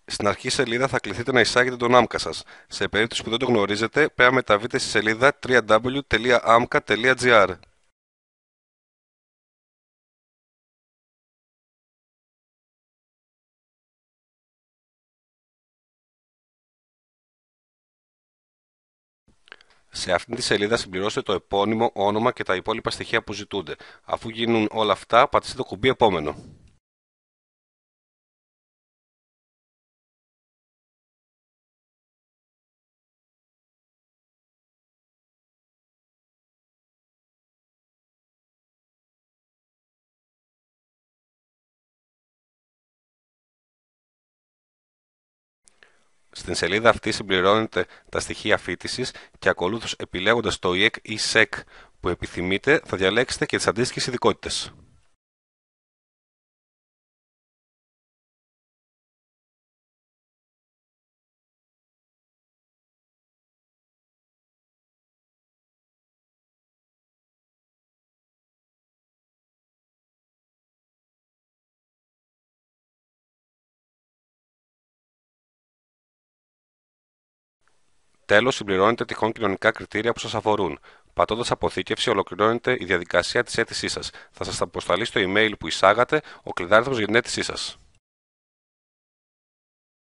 Στην αρχή σελίδα θα κληθείτε να εισάγετε τον άμκα σας. Σε περίπτωση που δεν το γνωρίζετε, πρέπει να μεταβείτε στη σελίδα www.amka.gr. Σε αυτήν τη σελίδα συμπληρώστε το επώνυμο, όνομα και τα υπόλοιπα στοιχεία που ζητούνται. Αφού γίνουν όλα αυτά, πατήστε το κουμπί επόμενο. Στην σελίδα αυτή συμπληρώνετε τα στοιχεία φοιτησης και ακολούθως επιλέγοντας το ΙΕΚ ή ΣΕΚ που επιθυμείτε θα διαλέξετε και τις αντίστοιχες ειδικότητες. Τέλος, συμπληρώνετε τυχόν κοινωνικά κριτήρια που σας αφορούν. Πατώντας Αποθήκευση, ολοκληρώνεται η διαδικασία της αίτησής σας. Θα σας αποσταλεί στο email που εισάγατε ο κλειδάριθμος για την αίτησή σας.